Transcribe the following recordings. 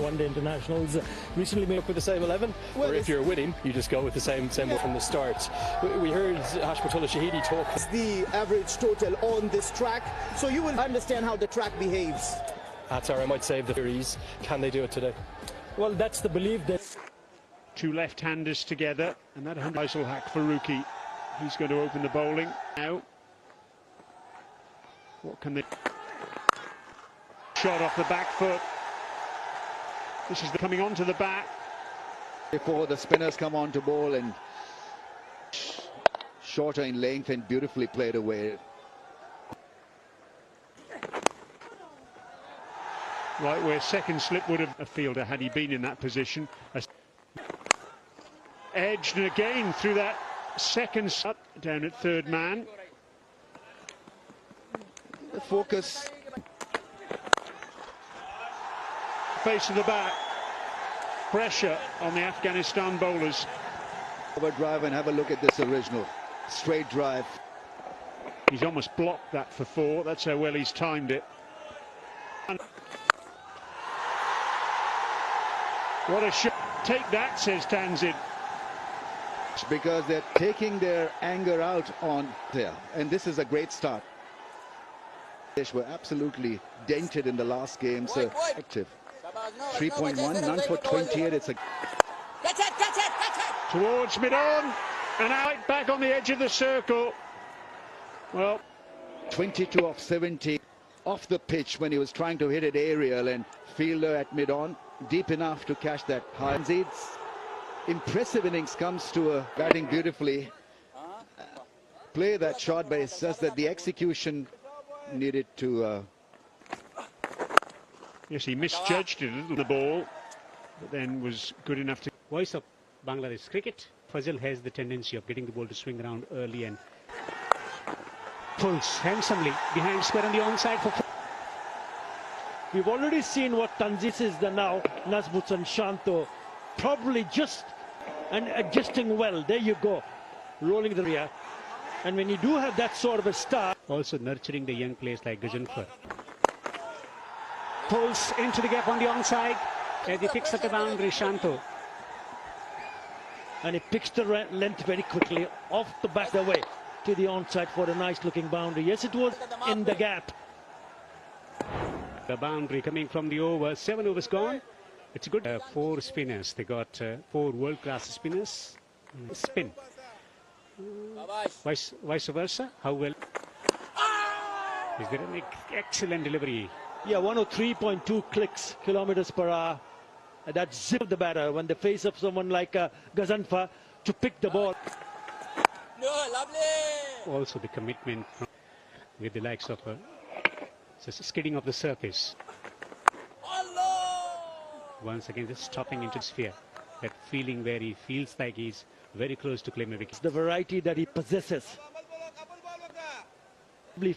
one-day internationals. Recently made up with the same 11. Well, or if you're winning, you just go with the same one from the start. We heard Hashmatullah Shahidi talk. It's the average total on this track, so you will understand how the track behaves. Atar, I might save the theories. Can they do it today? Well, that's the belief that... Two left-handers together, and that Faisal Haq Faruqi. He's going to open the bowling now. What can they... Shot off the back foot. This is coming onto the bat. Before the spinners come on to bowl, and shorter in length and beautifully played away. Right where second slip would have a fielder had he been in that position. Edged and again through that second shot down at third man. The focus. Face of the bat. Pressure on the Afghanistan bowlers. Over drive and have a look at this original. Straight drive. He's almost blocked that for four. That's how well he's timed it. What a shot. Take that, says Tanzid. Because they're taking their anger out on there. And this is a great start. They were absolutely dented in the last game, so active. 3.1, none for 28. It's a... Towards mid-on, and out back on the edge of the circle. Well, 22 off 70 off the pitch when he was trying to hit it aerial, and fielder at mid-on, deep enough to catch that high. Tanzid's impressive innings comes to a batting beautifully. Play that shot, but it's just that the execution needed to... Yes, he misjudged it a little, the ball, but then was good enough to... Voice of Bangladesh cricket. Fazil has the tendency of getting the ball to swing around early and pulls handsomely behind square on the onside for... We've already seen what Tanzid is now. Nazmuts and Shanto probably just and adjusting well. There you go, rolling the rear. And when you do have that sort of a start, also nurturing the young players like Gajanfar. Pulls into the gap on the onside as he picks up the boundary, Shanto. And he picks the length very quickly off the back the way to the onside for a nice looking boundary. Yes, it was in the gap. The boundary coming from the over. 7 overs gone. It's a good 4 spinners. They got 4 world-class spinners. Spin. Vice versa. How well? Is there an excellent delivery? Yeah, 103.2 kilometers per hour. That zip the batter when they face up someone like Gazanfa to pick the ball. Also the commitment with the likes of skidding of the surface. Once again, just stopping into the sphere. That feeling where he feels like he's very close to claim a wicket. The variety that he possesses.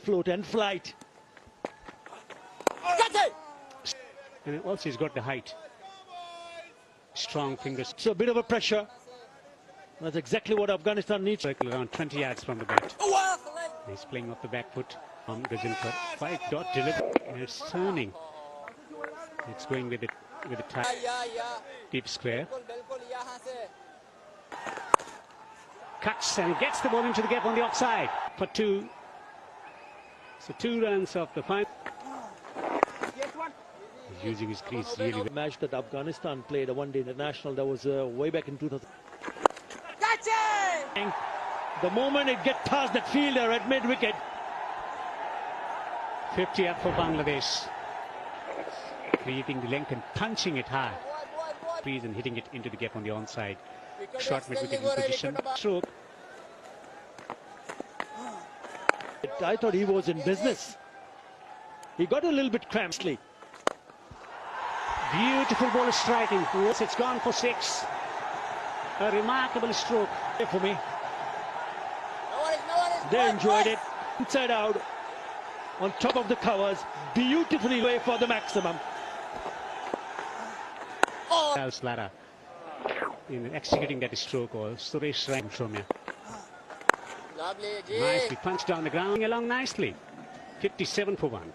Float and flight. And also he's got the height. Strong fingers. So a bit of a pressure. That's exactly what Afghanistan needs. Circle around 20 yards from the bat. He's playing off the back foot on Gajanfar. 5-dot delivery. And it's turning. It's going with it with a tight deep square. Cuts and gets the ball into the gap on the offside for 2. So 2 runs off the final. He's using his crease really well. The match that Afghanistan played, a one-day international, that was way back in 2000. The moment it gets past that fielder at mid-wicket. 50 up for Bangladesh. Creating the length and punching it high. And hitting it into the gap on the onside. Short mid-wicket in position. Stroke. I thought he was in business. He got a little bit crampedly. Beautiful ball striking. Yes, it's gone for 6. A remarkable stroke for me. They enjoyed it. Inside out. On top of the covers. Beautifully away for the maximum. Slara in executing that stroke, or Suresh Ramshomya. Nicely punched down the ground along nicely. 57 for 1.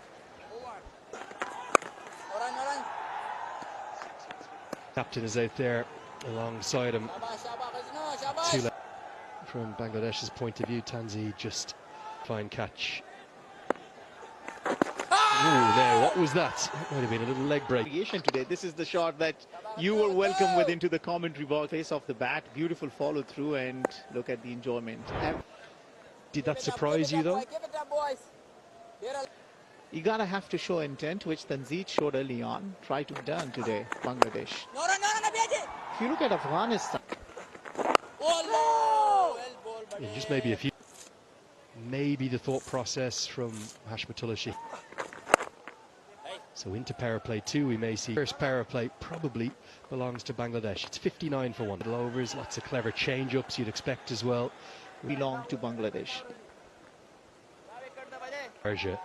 Captain is out there alongside him. From Bangladesh's point of view, Tanzi just fine catch. Ooh, now what was that? Might have been a little leg break. Today, this is the shot that you were welcome with into the commentary box. Face off the bat, beautiful follow through, and look at the enjoyment. Did that surprise you though? You gotta have to show intent, which Tanzit showed early on. Try to done today, Bangladesh. If you look at Afghanistan, Yeah, just maybe a few. Maybe the thought process from Hashmatullah Sheikh. So into power play 2, we may see first power play probably belongs to Bangladesh. It's 59 for 1. Little overs, lots of clever change-ups you'd expect as well. belong to Bangladesh. Persia.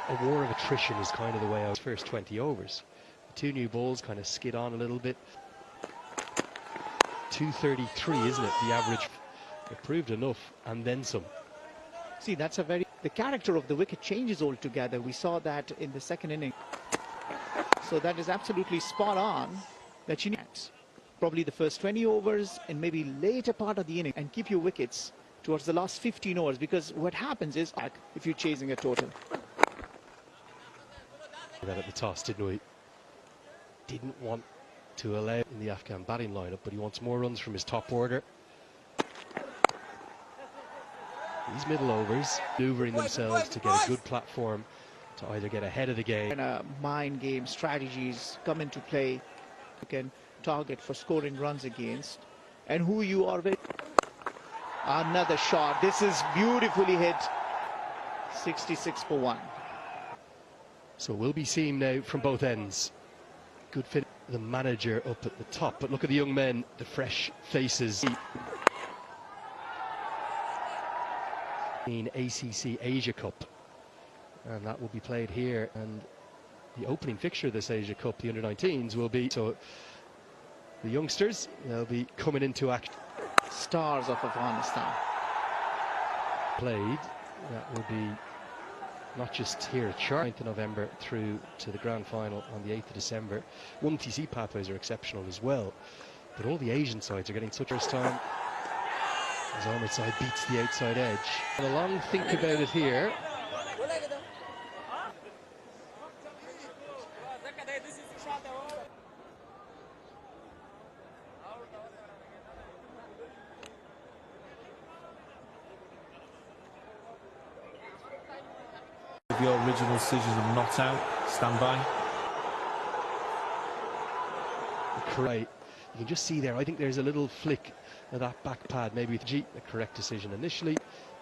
A war of attrition is kind of the way I was first 20 overs. The 2 new balls kind of skid on a little bit. 233, isn't it? The average. It proved enough and then some. See, that's a very... The character of the wicket changes altogether. We saw that in the second inning. So that is absolutely spot on that you need probably the first 20 overs and maybe later part of the inning and keep your wickets towards the last 15 overs, because what happens is if you're chasing a total. That at the toss, didn't we? Didn't want to allow in the Afghan batting lineup, but he wants more runs from his top order. These middle overs maneuvering themselves to get a good platform to either get ahead of the game. And mind game strategies come into play. You can target for scoring runs against, and who you are with. Another shot. This is beautifully hit. 66 for 1. So we'll be seeing now from both ends. Good fit. The manager up at the top, but look at the young men, the fresh faces. In ACC Asia Cup, and that will be played here, and the opening fixture of this Asia Cup, the under-19s, will be, so the youngsters, they'll be coming into action. Stars of Afghanistan Played, that will be not just here at Chart, 9th of November through to the grand final on the 8th of December. 1TC pathways are exceptional as well, but all the Asian sides are getting such first time. As Ahmed side beats the outside edge. And a long think about it here. If your original scissors are not out, stand by. Right. You can just see there, I think there's a little flick of that back pad, maybe with G, the correct decision initially,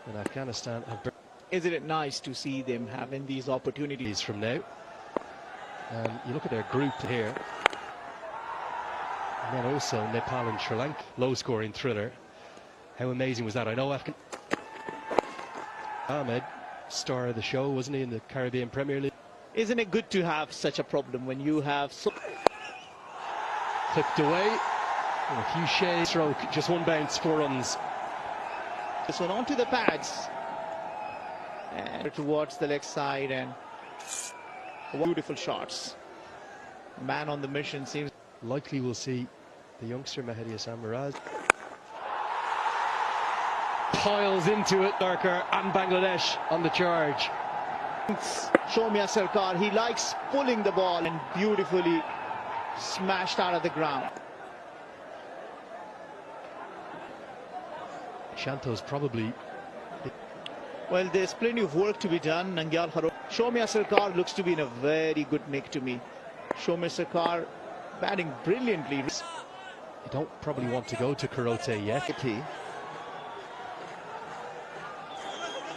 and Afghanistan have... Isn't it nice to see them having these opportunities from now? You look at their group here, and then also Nepal and Sri Lanka, low-scoring thriller. How amazing was that? I know Ahmed, star of the show, wasn't he, in the Caribbean Premier League? Isn't it good to have such a problem when you have so... Clipped away, and a few shades, stroke, just one bounce, 4 runs. This one onto the pads and towards the leg side, and beautiful shots. Man on the mission seems likely. We'll see the youngster Mehdi Hassan Miraz piles into it. Darker and Bangladesh on the charge. Shomia Sarkar, he likes pulling the ball, and beautifully smashed out of the ground. Shanto's probably... Well, there's plenty of work to be done. Nangyal Haro. Shomia Sarkar looks to be in a very good nick to me. Shomia Sarkar batting brilliantly. You don't probably want to go to Kurote yet.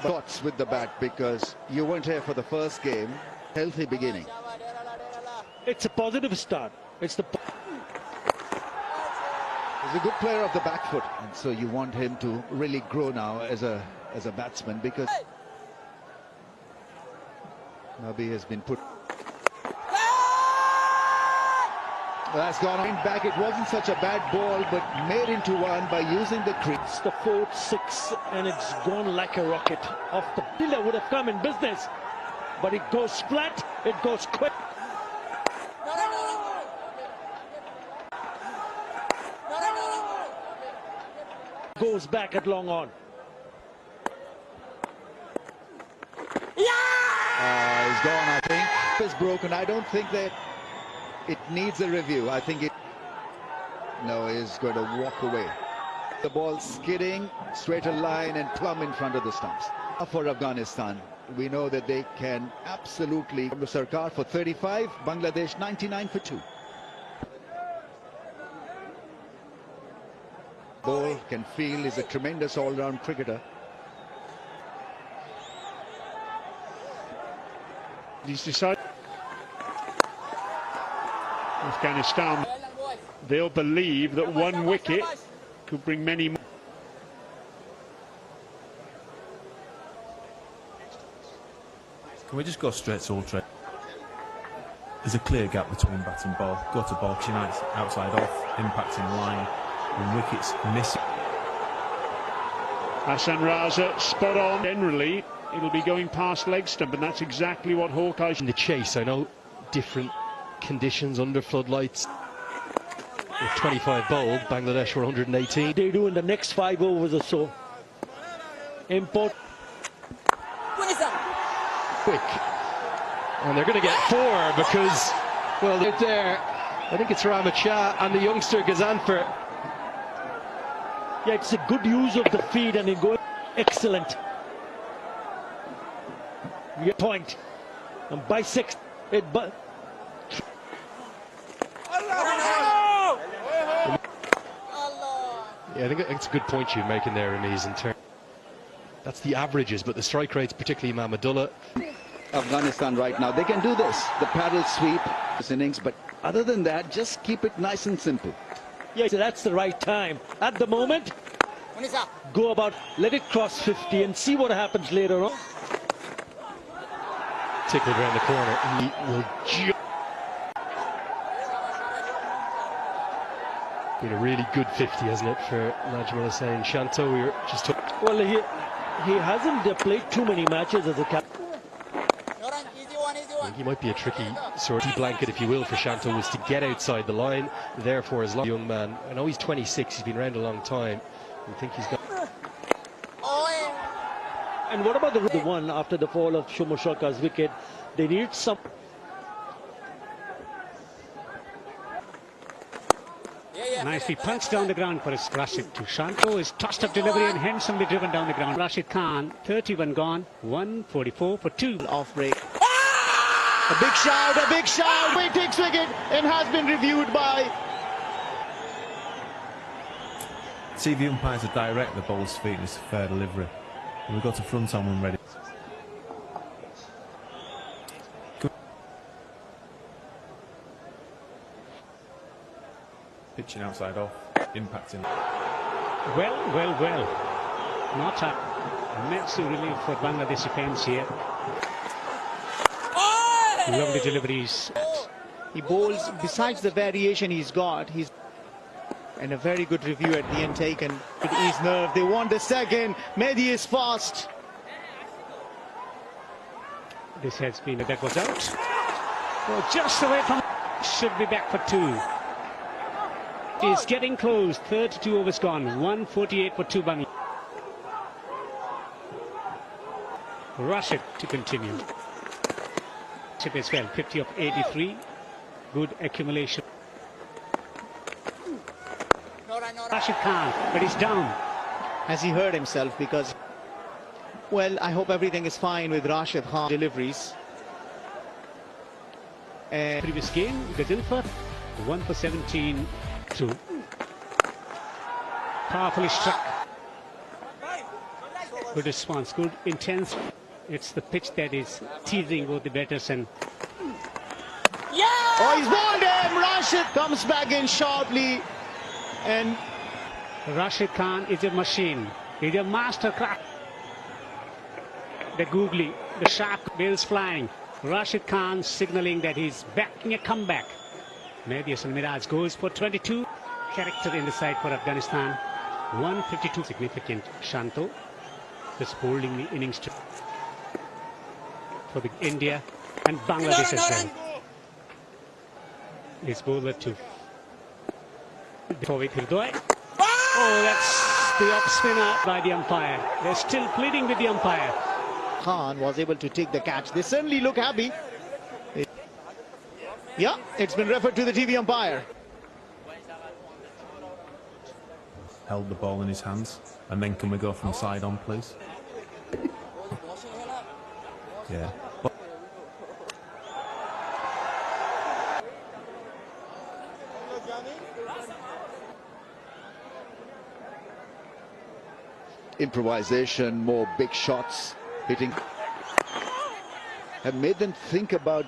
Thoughts with the bat, because you weren't here for the first game. Healthy beginning. It's a positive start. It's the... He's a good player of the back foot, and so you want him to really grow now as a batsman, because Nabi has been put... Well, that's gone on back. It wasn't such a bad ball, but made into one by using the crease. It's the 4th, 6, and it's gone like a rocket. Off the pillar would have come in business, but it goes flat, it goes quick. Goes back at long on. He's gone, I think. It's broken. I don't think that it needs a review. I think it... No, he's going to walk away. The ball skidding, straight a line and plumb in front of the stumps. For Afghanistan, we know that they can absolutely... Sarkar for 35, Bangladesh 99 for 2. Ball can feel, he's a tremendous all-round cricketer. He's decided. Afghanistan, they'll believe that one wicket could bring many more. Can we just go straight to Ultra? There's a clear gap between bat and ball. Go to ball, chin outside off, impacting line, and wickets missing. Hassan Raza spot on. Generally, it'll be going past leg stump, and that's exactly what Hawkeye... In the chase, I know different conditions under floodlights. With 25 bowled, Bangladesh were 118. They do in the next 5 overs or so. Import. Quick. And they're going to get 4 because, well, they're there. I think it's Rahmat Shah and the youngster Gazanfar. Yeah, it's a good use of the feed and it goes excellent. Point. And by 6, it but. Yeah, I think it's a good point you're making there, Ramiz, in turn. That's the averages, but the strike rates, particularly Mahmudullah. Afghanistan right now, they can do this, the paddle sweep, this innings, but other than that, just keep it nice and simple. Yeah, so that's the right time. At the moment, go about, let it cross 50 and see what happens later on. Tickled around the corner. He will been a really good 50, hasn't it, for Najmul Hussain. Shanto, we were just talking. Well, he hasn't played too many matches as a captain. I think he might be a tricky sort of blanket, if you will, for Shanto, was to get outside the line. Therefore, as long young man, I know he's 26, he's been around a long time. I think he's got. And what about the one after the fall of Shomo Shawka's wicket? They need some. Nicely punched down the ground for his Rashid to Shanto. His tossed up delivery and handsomely driven down the ground. Rashid Khan, 31 gone, 144 for 2. Off break. A big shout, a big shout. He takes wicket and has been reviewed by... TV umpires are direct the ball's feet and it's a fair delivery. And we've got to front on when ready. Pitching outside off, impacting. Well. Not a massive relief for Bangladesh defence here. Lovely deliveries. He bowls, besides the variation he's got, he's... And a very good review at the end taken with ease nerve. They want the second. Mehdi is fast. This has been, that was out. Oh, just away from, should be back for 2. He's getting close. 32 overs gone. 148 for 2 Bangladesh. Rashid to continue. Rashid as well. 50 of 83. Good accumulation. Rashid Khan, but he's down. Has he hurt himself? Because, well, I hope everything is fine with Rashid Khan deliveries. Previous game, Gazanfar, 1 for 17 through. Powerfully struck. Good response, good intense. It's the pitch that is teasing both the batters and. Oh, he's bowled him. Rashid comes back in sharply. And Rashid Khan is a machine. He's a master craft. The googly, the shark, bills flying. Rashid Khan signaling that he's backing a comeback. Mehdi Hasan Miraj goes for 22. Character in the side for Afghanistan. 152 significant. Shanto just holding the innings to for the India and Bangladesh as well. His bowler to Oh, that's the off spinner by the umpire. They're still pleading with the umpire. Khan was able to take the catch. They certainly look happy. Yeah, it's been referred to the TV umpire. Held the ball in his hands. And then can we go from side on, please? Yeah. Improvisation, more big shots, hitting, have made them think about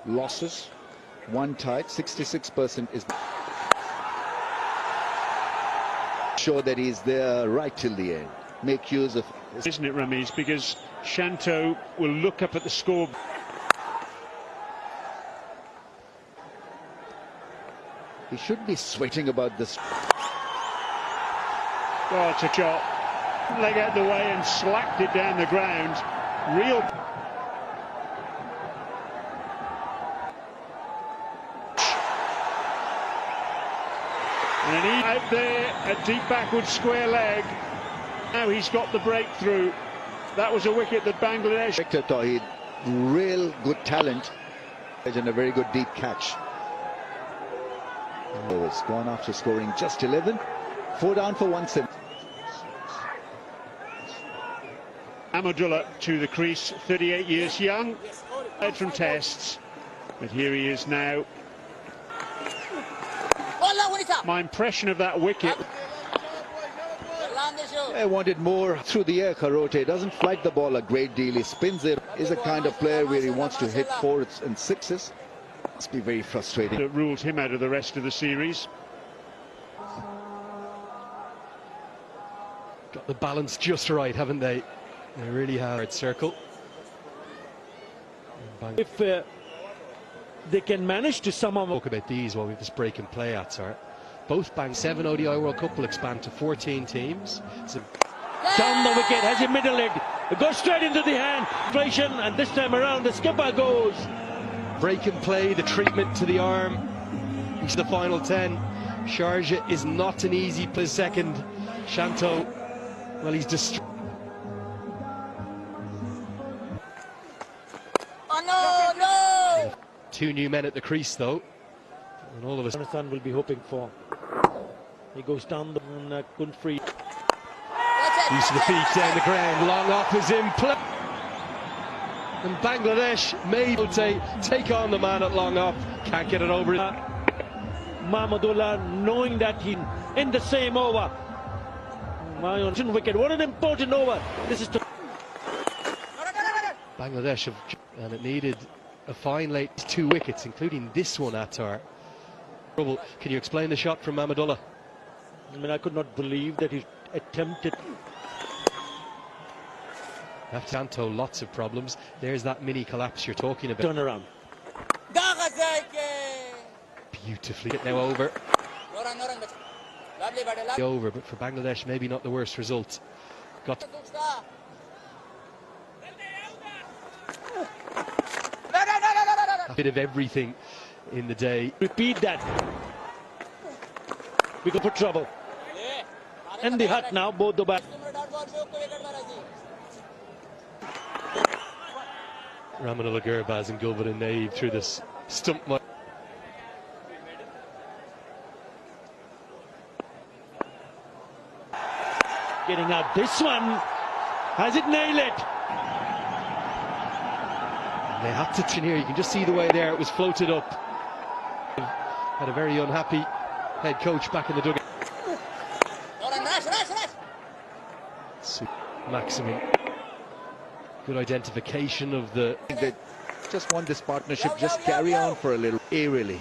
losses. One tight, 66% is sure that he's there right till the end. Make use of, isn't it, Ramiz? Because Shanto will look up at the score. he shouldn't be sweating about this. Oh, it's a chop. Leg out the way and slacked it down the ground. Real. And he out there, a deep backward square leg. Now he's got the breakthrough. That was a wicket that Bangladesh. Victor Tawhid, real good talent and a very good deep catch. Oh, it's gone after scoring just 11. 4 down for 1-7. Ahmadullah to the crease, 38 years young, out from tests, but here he is now. My impression of that wicket. I wanted more through the air. Karote doesn't flight the ball a great deal. He spins it. Is a kind of player where he wants to hit 4s and 6s. Must be very frustrating. That ruled him out of the rest of the series. Got the balance just right, haven't they? They really have. Circle. If they can manage to somehow Talk about these while we have this break and play at, sir. Both banks. 7 ODI World Cup will expand to 14 teams. down the wicket, has a middle leg, it goes straight into the hand, and this time around the skipper goes. Break and play, the treatment to the arm. Into the final 10. Sharjah is not an easy play. Second, Shanto, well, he's destroyed. Oh no, no! 2 new men at the crease though, and all of us. Afghanistan will be hoping for. He goes down the and couldn't free. Use of the feet down the ground, long off is in play. And Bangladesh may take on the man at long off, can't get it over. Mahmudullah, knowing that he in the same over. My own wicket, what an important over. This is to Bangladesh have, and it needed a fine late 2 wickets, including this one, Attar. Can you explain the shot from Mahmudullah? I mean, I could not believe that he attempted. Shanto, lots of problems. There's that mini collapse you're talking about. Turn around. Beautifully. Now over. Over, but for Bangladesh, maybe not the worst result. Got a bit of everything in the day. Repeat that. We could put trouble. In the hut now, both the bat. Ramanullah Gurbaz and Gulbuddin Naeeb through this stump. Getting out this one. Has it nailed it? They had to turn here. You can just see the way there it was floated up. Had a very unhappy head coach back in the dugout. Maximum. Good identification of the. They just want this partnership. Just carry on for a little. Eerily.